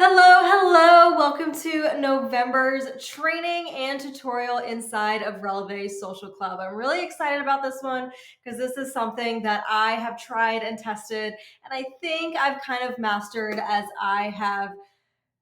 Hello. Welcome to November's training and tutorial inside of Releve Social Club. I'm really excited about this one because this is something that I have tried and tested, and I think I've kind of mastered as I have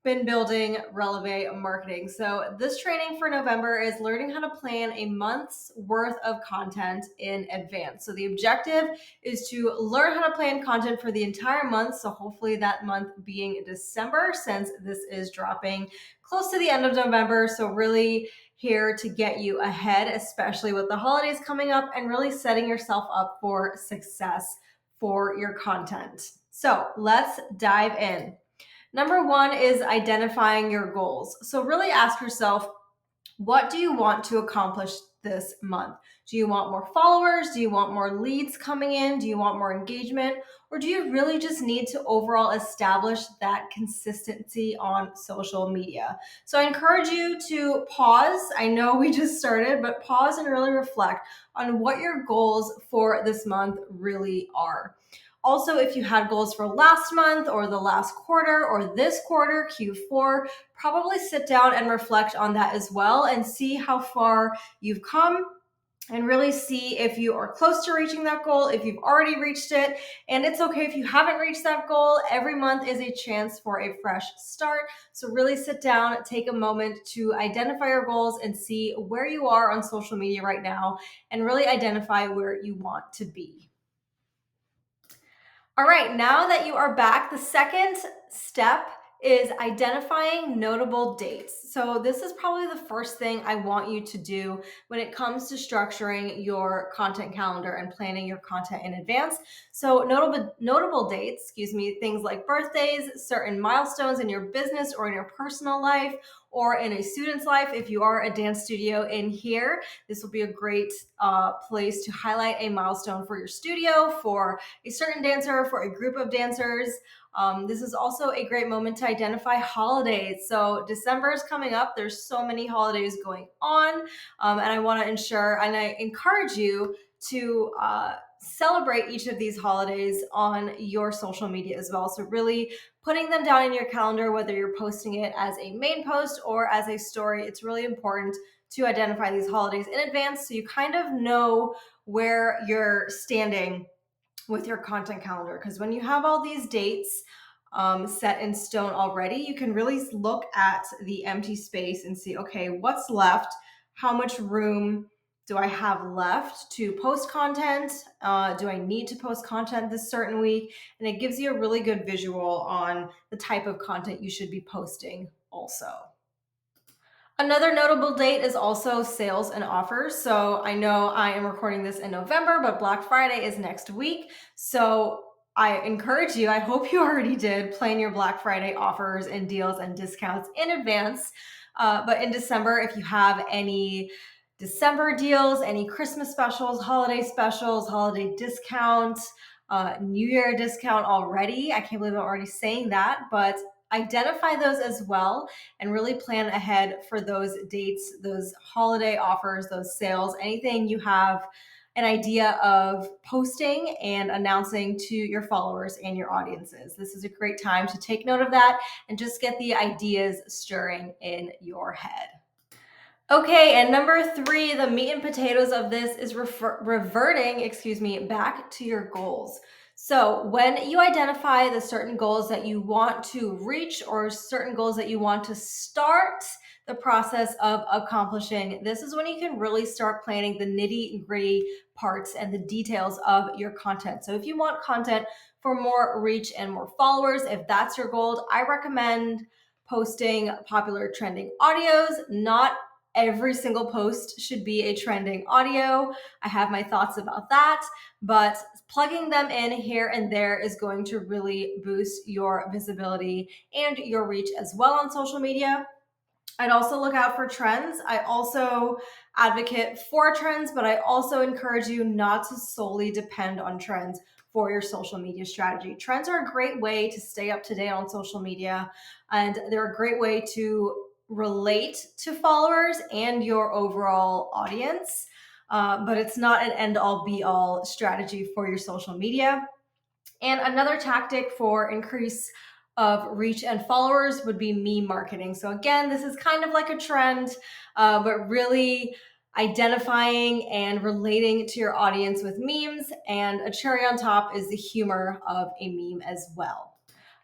been building Releve marketing. So this training for November is learning how to plan a month's worth of content in advance. So the objective is to learn how to plan content for the entire month. So hopefully that month being December, since this is dropping close to the end of November. So really here to get you ahead, especially with the holidays coming up, and really setting yourself up for success for your content. So let's dive in. Number one is identifying your goals. So really ask yourself, what do you want to accomplish this month? Do you want more followers? Do you want more leads coming in? Do you want more engagement? Or do you really just need to overall establish that consistency on social media? So I encourage you to pause. I know we just started, but pause and really reflect on what your goals for this month really are. Also, if you had goals for last month or the last quarter or this quarter, Q4, probably sit down and reflect on that as well and see how far you've come and really see if you are close to reaching that goal, if you've already reached it. And it's okay if you haven't reached that goal. Every month is a chance for a fresh start. So really sit down, take a moment to identify your goals and see where you are on social media right now and really identify where you want to be. All right, now that you are back, the second step is identifying notable dates. So this is probably the first thing I want you to do when it comes to structuring your content calendar and planning your content in advance. So notable dates, things like birthdays, certain milestones in your business or in your personal life or in a student's life. If you are a dance studio in here, this will be a great place to highlight a milestone for your studio, for a certain dancer, for a group of dancers. This is also a great moment to identify holidays. So December is coming up. There's so many holidays going on. And I want to ensure and I encourage you to celebrate each of these holidays on your social media as well. So really putting them down in your calendar, whether you're posting it as a main post or as a story, it's really important to identify these holidays in advance so you kind of know where you're standing with your content calendar. Because when you have all these dates set in stone already, you can really look at the empty space and see, okay, what's left? How much room do I have left to post content? Do I need to post content this certain week? And it gives you a really good visual on the type of content you should be posting also. Another notable date is also sales and offers. So I know I am recording this in November, but Black Friday is next week. So I encourage you, I hope you already did, plan your Black Friday offers and deals and discounts in advance. But in December, if you have any December deals, any Christmas specials, holiday discounts, New Year discount already, I can't believe I'm already saying that, but identify those as well and really plan ahead for those dates, those holiday offers, those sales, anything you have an idea of posting and announcing to your followers and your audiences. This is a great time to take note of that and just get the ideas stirring in your head. Okay, and number three, the meat and potatoes of this is reverting, back to your goals. So when you identify the certain goals that you want to reach or certain goals that you want to start the process of accomplishing, this is when you can really start planning the nitty gritty parts and the details of your content. So if you want content for more reach and more followers, if that's your goal, I recommend posting popular trending audios. Not every single post should be a trending audio. I have my thoughts about that, but plugging them in here and there is going to really boost your visibility and your reach as well on social media. I'd also look out for trends. I also advocate for trends, but I also encourage you not to solely depend on trends for your social media strategy. Trends are a great way to stay up to date on social media, and they're a great way to relate to followers and your overall audience. But it's not an end all be all strategy for your social media. And another tactic for increase of reach and followers would be meme marketing. So again, this is kind of like a trend, but really identifying and relating to your audience with memes, and a cherry on top is the humor of a meme as well.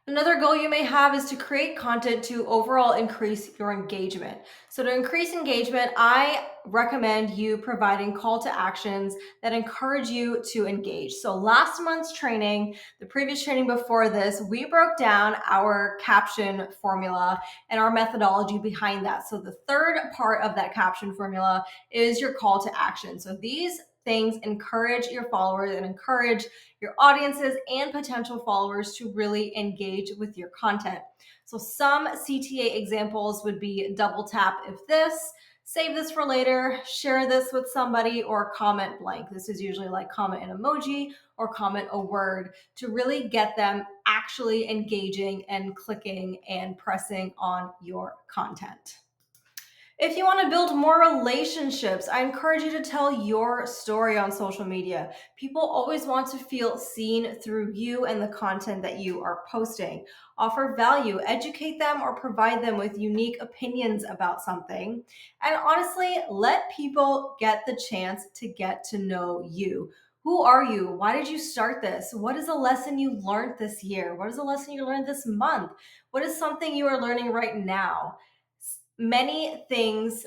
Another goal you may have is to create content to overall increase your engagement. So, to increase engagement, I recommend you providing call to actions that encourage you to engage. So, last month's training, the previous training before this, we broke down our caption formula and our methodology behind that. So, the third part of that caption formula is your call to action. So, these things encourage your followers and encourage your audiences and potential followers to really engage with your content. So some CTA examples would be double tap if this, save this for later, share this with somebody, or comment blank. This is usually like comment an emoji or comment a word to really get them actually engaging and clicking and pressing on your content. If you want to build more relationships, I encourage you to tell your story on social media. People always want to feel seen through you and the content that you are posting. Offer value, educate them, or provide them with unique opinions about something. And honestly, let people get the chance to get to know you. Who are you? Why did you start this? What is a lesson you learned this year? What is a lesson you learned this month? What is something you are learning right now? Many things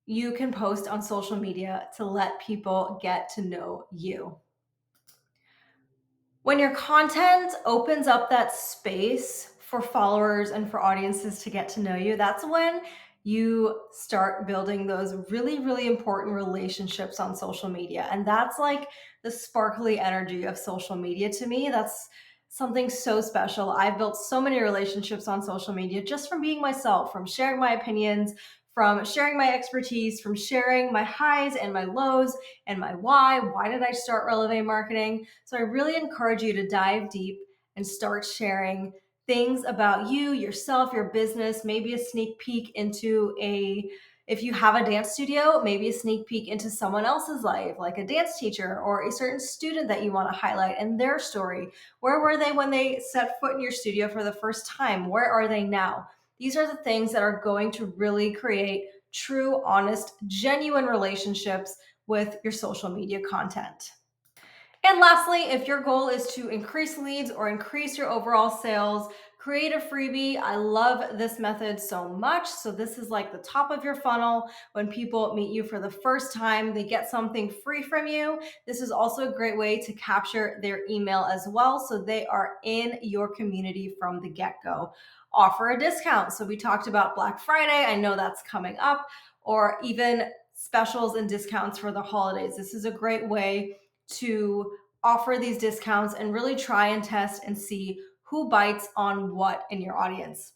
you can post on social media to let people get to know you. When your content opens up that space for followers and for audiences to get to know you, that's when you start building those really, really important relationships on social media. And that's like the sparkly energy of social media to me. That's something so special. I've built so many relationships on social media just from being myself, from sharing my opinions, from sharing my expertise, from sharing my highs and my lows and my why. Why did I start Releve Marketing? So I really encourage you to dive deep and start sharing things about you, yourself, your business, maybe a sneak peek into if you have a dance studio, maybe a sneak peek into someone else's life, like a dance teacher or a certain student that you want to highlight and their story. Where were they when they set foot in your studio for the first time? Where are they now? These are the things that are going to really create true, honest, genuine relationships with your social media content. And lastly, if your goal is to increase leads or increase your overall sales, create a freebie. I love this method so much. So this is like the top of your funnel. When people meet you for the first time, they get something free from you. This is also a great way to capture their email as well, so they are in your community from the get-go. Offer a discount. So we talked about Black Friday. I know that's coming up, or even specials and discounts for the holidays. This is a great way to offer these discounts and really try and test and see who bites on what in your audience.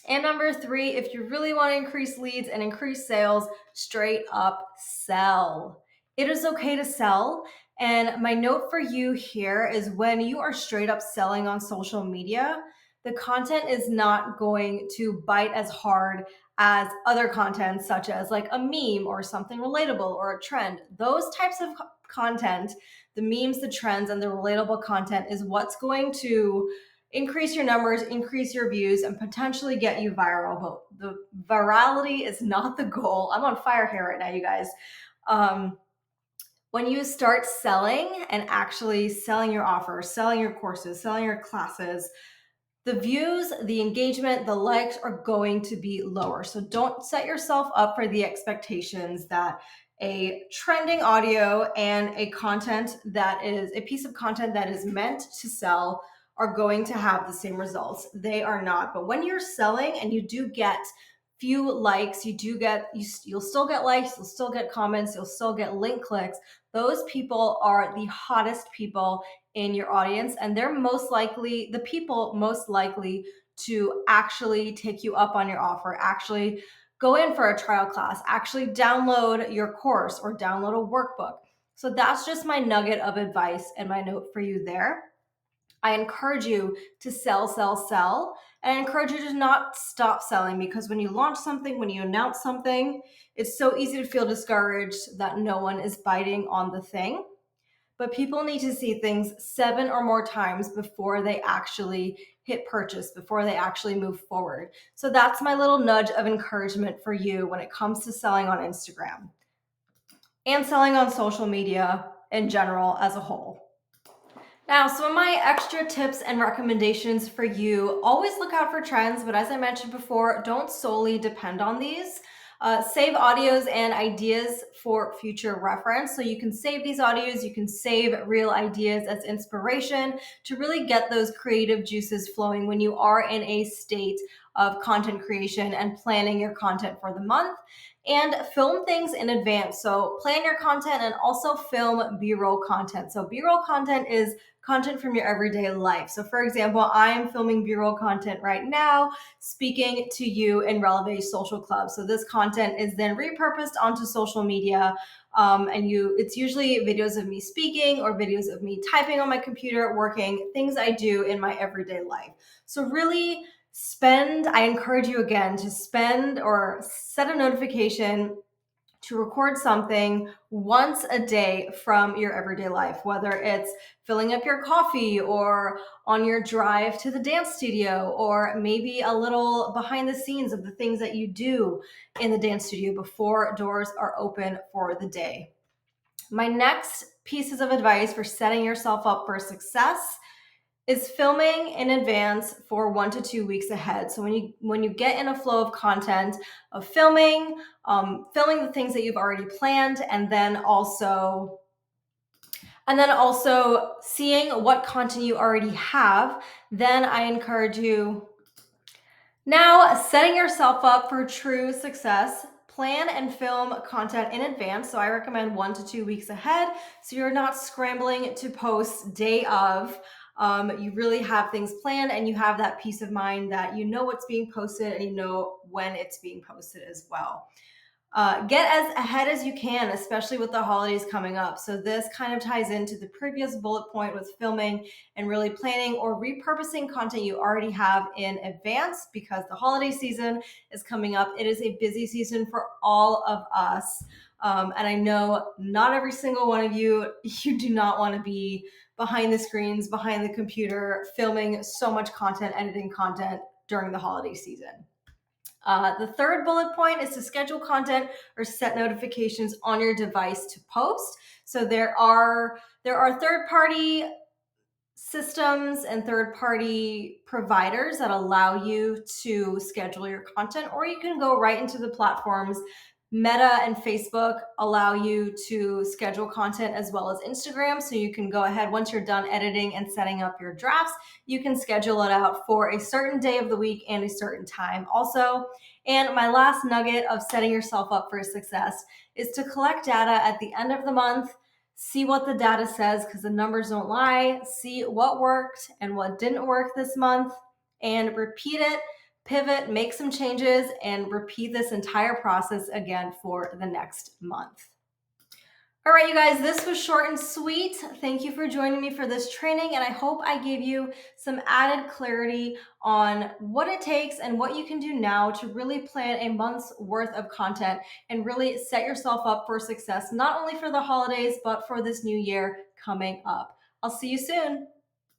And number three, if you really want to increase leads and increase sales, straight up sell. It is okay to sell. And my note for you here is when you are straight up selling on social media, the content is not going to bite as hard as other content, such as like a meme or something relatable or a trend. Those types of content, the memes, the trends, and the relatable content is what's going to increase your numbers, increase your views, and potentially get you viral. But the virality is not the goal. I'm on fire here right now, you guys. When you start selling and actually selling your offers, selling your courses, selling your classes, the views, the engagement, the likes are going to be lower. So don't set yourself up for the expectations that a trending audio and a content that is a piece of content that is meant to sell are going to have the same results. They are not. But when you're selling and you do get few likes, you'll still get likes, you'll still get comments, you'll still get link clicks. Those people are the hottest people in your audience, and they're the people most likely to actually take you up on your offer, actually go in for a trial class, actually download your course or download a workbook. So that's just my nugget of advice and my note for you there. I encourage you to sell, sell, sell. And I encourage you to not stop selling, because when you launch something, when you announce something, it's so easy to feel discouraged that no one is biting on the thing. but people need to see things 7 or more times before they actually hit purchase, before they actually move forward. So that's my little nudge of encouragement for you when it comes to selling on Instagram and selling on social media in general as a whole. Now, some of my extra tips and recommendations for you, always look out for trends, but as I mentioned before, don't solely depend on these. Save audios and ideas for future reference. So you can save these audios, you can save real ideas as inspiration to really get those creative juices flowing when you are in a state of content creation and planning your content for the month. And film things in advance. So plan your content and also film B-roll content. So B-roll content is content from your everyday life. So for example, I'm filming B-roll content right now, speaking to you in Relevate Social Club. So this content is then repurposed onto social media. It's usually videos of me speaking or videos of me typing on my computer, working, things I do in my everyday life. So really I encourage you again to spend or set a notification to record something once a day from your everyday life, whether it's filling up your coffee or on your drive to the dance studio, or maybe a little behind the scenes of the things that you do in the dance studio before doors are open for the day. My next pieces of advice for setting yourself up for success is filming in advance for 1 to 2 weeks ahead. So when you get in a flow of content of filming the things that you've already planned, and then also seeing what content you already have, then I encourage you, now setting yourself up for true success. Plan and film content in advance. So I recommend 1 to 2 weeks ahead, so you're not scrambling to post day of. You really have things planned and you have that peace of mind that you know what's being posted and you know when it's being posted as well. Get as ahead as you can, especially with the holidays coming up. So this kind of ties into the previous bullet point with filming and really planning or repurposing content you already have in advance, because the holiday season is coming up. It is a busy season for all of us. And I know not every single one of you do not want to be behind the screens, behind the computer, filming so much content, editing content during the holiday season. The third bullet point is to schedule content or set notifications on your device to post. So there are third-party systems and third-party providers that allow you to schedule your content, or you can go right into the platforms. Meta and Facebook allow you to schedule content, as well as Instagram. So you can go ahead, once you're done editing and setting up your drafts, you can schedule it out for a certain day of the week and a certain time also. And my last nugget of setting yourself up for success is to collect data at the end of the month. See what the data says, because the numbers don't lie. See what worked and what didn't work this month, and repeat it, pivot, make some changes, and repeat this entire process again for the next month. All right, you guys, this was short and sweet. Thank you for joining me for this training, and I hope I gave you some added clarity on what it takes and what you can do now to really plan a month's worth of content and really set yourself up for success, not only for the holidays, but for this new year coming up. I'll see you soon.